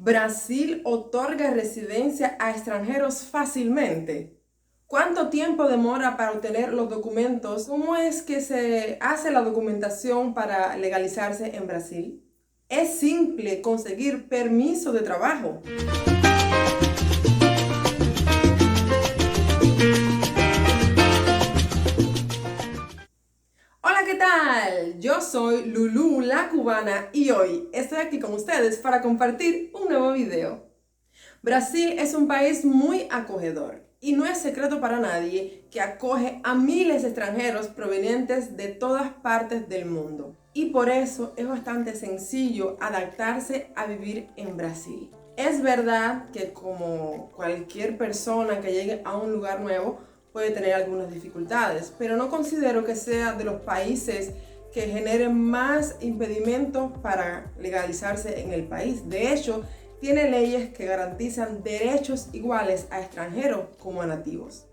¿Brasil otorga residencia a extranjeros fácilmente? ¿Cuánto tiempo demora para obtener los documentos? ¿Cómo es que se hace la documentación para legalizarse en Brasil? ¿Es simple conseguir permiso de trabajo? Hola, ¿qué tal? Yo soy Lulú, la cubana, y hoy estoy aquí con ustedes para compartir un nuevo video. Brasil es un país muy acogedor y no es secreto para nadie que acoge a miles de extranjeros provenientes de todas partes del mundo. Y por eso es bastante sencillo adaptarse a vivir en Brasil. Es verdad que como cualquier persona que llegue a un lugar nuevo puede tener algunas dificultades, pero no considero que sea de los países que generen más impedimentos para legalizarse en el país. De hecho, tiene leyes que garantizan derechos iguales a extranjeros como a nativos.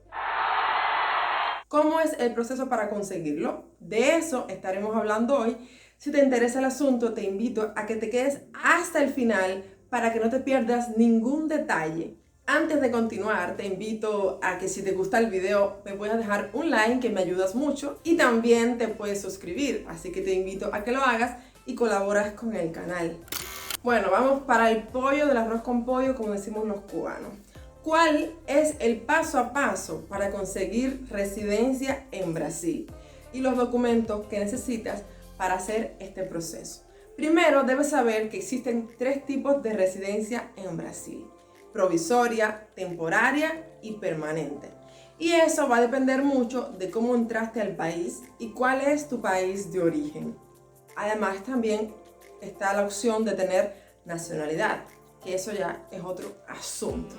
¿Cómo es el proceso para conseguirlo? De eso estaremos hablando hoy. Si te interesa el asunto, te invito a que te quedes hasta el final para que no te pierdas ningún detalle. Antes de continuar, te invito a que si te gusta el video me puedas dejar un like, que me ayudas mucho, y también te puedes suscribir, así que te invito a que lo hagas y colaboras con el canal. Bueno, vamos para el pollo del arroz con pollo, como decimos los cubanos. ¿Cuál es el paso a paso para conseguir residencia en Brasil? Y los documentos que necesitas para hacer este proceso. Primero, debes saber que existen 3 tipos de residencia en Brasil: provisoria, temporaria y permanente. Y eso va a depender mucho de cómo entraste al país y cuál es tu país de origen. Además, también está la opción de tener nacionalidad, que eso ya es otro asunto.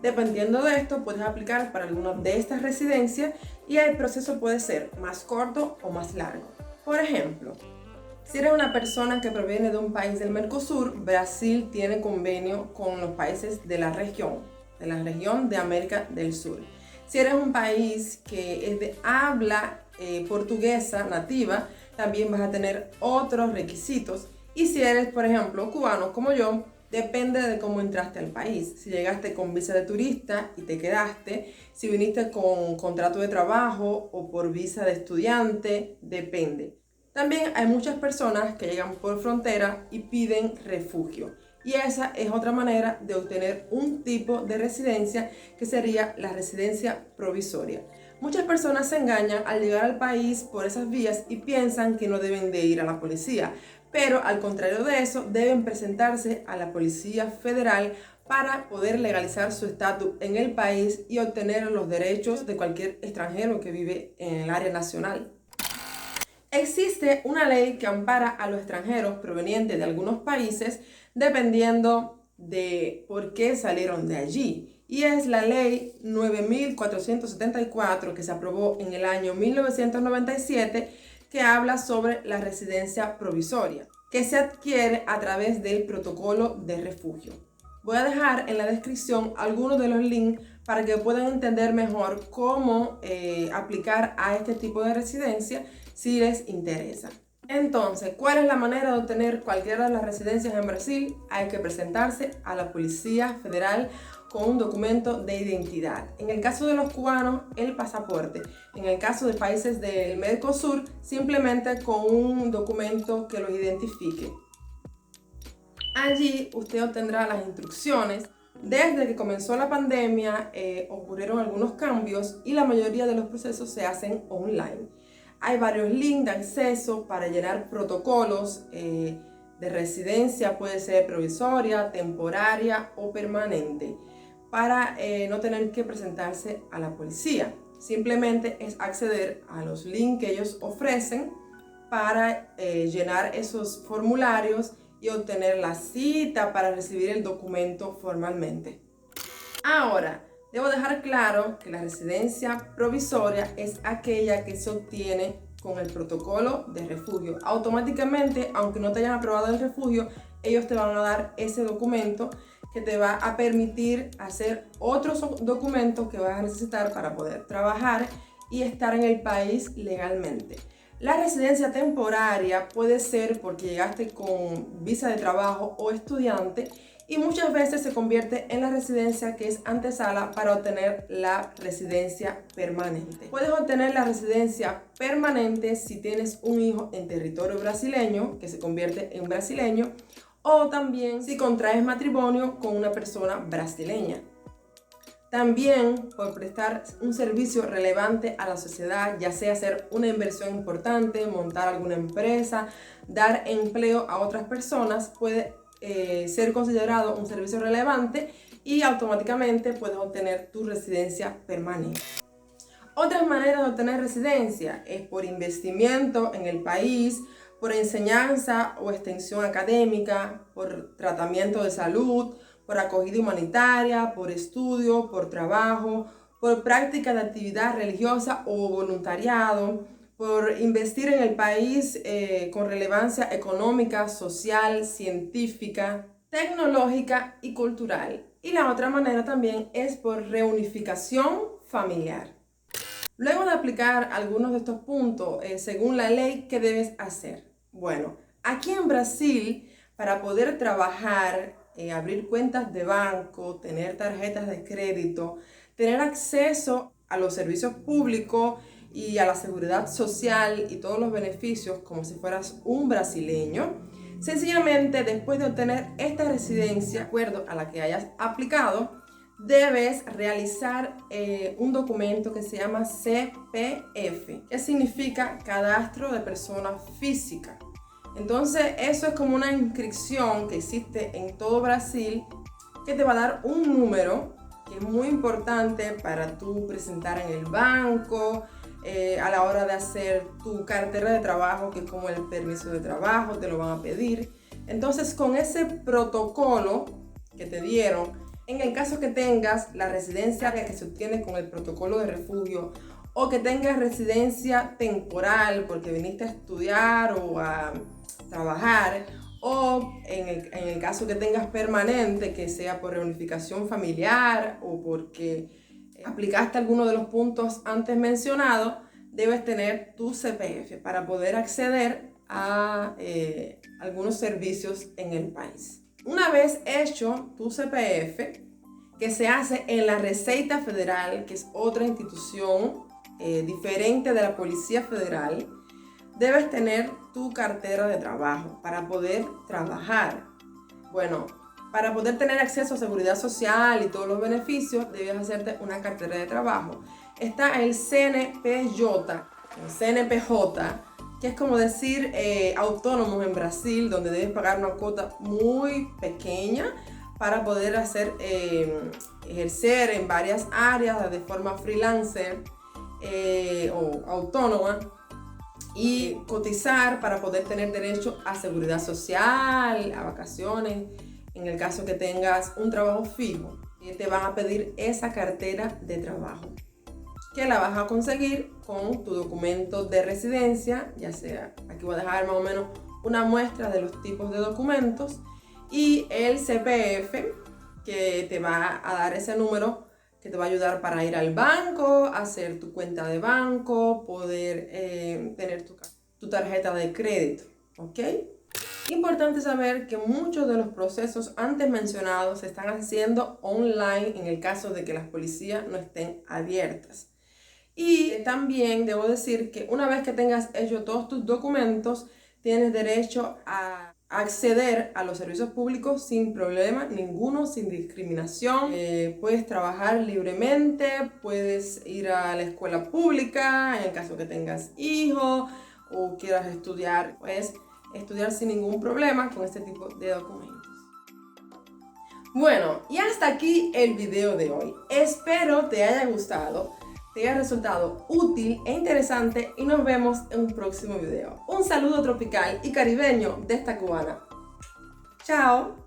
Dependiendo de esto, puedes aplicar para alguna de estas residencias y el proceso puede ser más corto o más largo. Por ejemplo, si eres una persona que proviene de un país del Mercosur, Brasil tiene convenio con los países de la región de América del Sur. Si eres un país que es de habla portuguesa nativa, también vas a tener otros requisitos. Y si eres, por ejemplo, cubano como yo, depende de cómo entraste al país. Si llegaste con visa de turista y te quedaste, si viniste con contrato de trabajo o por visa de estudiante, depende. También hay muchas personas que llegan por frontera y piden refugio. Y esa es otra manera de obtener un tipo de residencia, que sería la residencia provisoria. Muchas personas se engañan al llegar al país por esas vías y piensan que no deben de ir a la policía, pero al contrario de eso, deben presentarse a la Policía Federal para poder legalizar su estatus en el país y obtener los derechos de cualquier extranjero que vive en el área nacional. Existe una ley que ampara a los extranjeros provenientes de algunos países dependiendo de por qué salieron de allí. Y es la ley 9474, que se aprobó en el año 1997, que habla sobre la residencia provisoria, que se adquiere a través del protocolo de refugio. Voy a dejar en la descripción algunos de los links para que puedan entender mejor cómo aplicar a este tipo de residencia si les interesa. Entonces, ¿cuál es la manera de obtener cualquiera de las residencias en Brasil? Hay que presentarse a la Policía Federal con un documento de identidad. En el caso de los cubanos, el pasaporte. En el caso de países del Mercosur, simplemente con un documento que los identifique. Allí usted obtendrá las instrucciones. Desde que comenzó la pandemia ocurrieron algunos cambios y la mayoría de los procesos se hacen online. Hay varios links de acceso para llenar protocolos de residencia, puede ser provisoria, temporaria o permanente, para no tener que presentarse a la policía. Simplemente es acceder a los links que ellos ofrecen para llenar esos formularios y obtener la cita para recibir el documento formalmente. Ahora, debo dejar claro que la residencia provisoria es aquella que se obtiene con el protocolo de refugio. Automáticamente, aunque no te hayan aprobado el refugio, ellos te van a dar ese documento que te va a permitir hacer otros documentos que vas a necesitar para poder trabajar y estar en el país legalmente. La residencia temporaria puede ser porque llegaste con visa de trabajo o estudiante y muchas veces se convierte en la residencia que es antesala para obtener la residencia permanente. Puedes obtener la residencia permanente si tienes un hijo en territorio brasileño, que se convierte en brasileño, o también si contraes matrimonio con una persona brasileña. También por prestar un servicio relevante a la sociedad, ya sea hacer una inversión importante, montar alguna empresa, dar empleo a otras personas, puede ser considerado un servicio relevante y automáticamente puedes obtener tu residencia permanente. Otras maneras de obtener residencia es por investimiento en el país, por enseñanza o extensión académica, por tratamiento de salud, por acogida humanitaria, por estudio, por trabajo, por práctica de actividad religiosa o voluntariado, por investir en el país con relevancia económica, social, científica, tecnológica y cultural. Y la otra manera también es por reunificación familiar. Luego de aplicar algunos de estos puntos, según la ley, ¿qué debes hacer? Bueno, aquí en Brasil, para poder trabajar, abrir cuentas de banco, tener tarjetas de crédito, tener acceso a los servicios públicos y a la seguridad social y todos los beneficios como si fueras un brasileño, sencillamente después de obtener esta residencia, de acuerdo a la que hayas aplicado, debes realizar un documento que se llama CPF, que significa Cadastro de Persona Física. Entonces, eso es como una inscripción que existe en todo Brasil que te va a dar un número que es muy importante para tú presentar en el banco, a la hora de hacer tu cartera de trabajo, que es como el permiso de trabajo, te lo van a pedir. Entonces, con ese protocolo que te dieron, en el caso que tengas la residencia que se obtiene con el protocolo de refugio o que tengas residencia temporal porque viniste a estudiar o a trabajar, o en el caso que tengas permanente, que sea por reunificación familiar o porque aplicaste alguno de los puntos antes mencionados, debes tener tu CPF para poder acceder a algunos servicios en el país. Una vez hecho tu CPF, que se hace en la Receita Federal, que es otra institución diferente de la Policía Federal, debes tener tu cartera de trabajo para poder trabajar. Bueno, para poder tener acceso a seguridad social y todos los beneficios, debes hacerte una cartera de trabajo. Está el CNPJ, que es como decir autónomos en Brasil, donde debes pagar una cuota muy pequeña para poder ejercer en varias áreas de forma freelancer o autónoma y cotizar para poder tener derecho a seguridad social, a vacaciones, en el caso que tengas un trabajo fijo. Te van a pedir esa cartera de trabajo, que la vas a conseguir con tu documento de residencia, ya sea, aquí voy a dejar más o menos una muestra de los tipos de documentos, y el CPF, que te va a dar ese número que te va a ayudar para ir al banco, hacer tu cuenta de banco, poder tener tu tarjeta de crédito, ¿ok? Importante saber que muchos de los procesos antes mencionados se están haciendo online en el caso de que las policías no estén abiertas. Y también debo decir que una vez que tengas hecho todos tus documentos, tienes derecho a acceder a los servicios públicos sin problema ninguno, sin discriminación. Puedes trabajar libremente, puedes ir a la escuela pública en el caso que tengas hijos o quieras estudiar, puedes estudiar sin ningún problema con este tipo de documentos. Bueno, y hasta aquí el video de hoy. Espero te haya gustado, te haya resultado útil e interesante y nos vemos en un próximo video. Un saludo tropical y caribeño de esta cubana. Chao.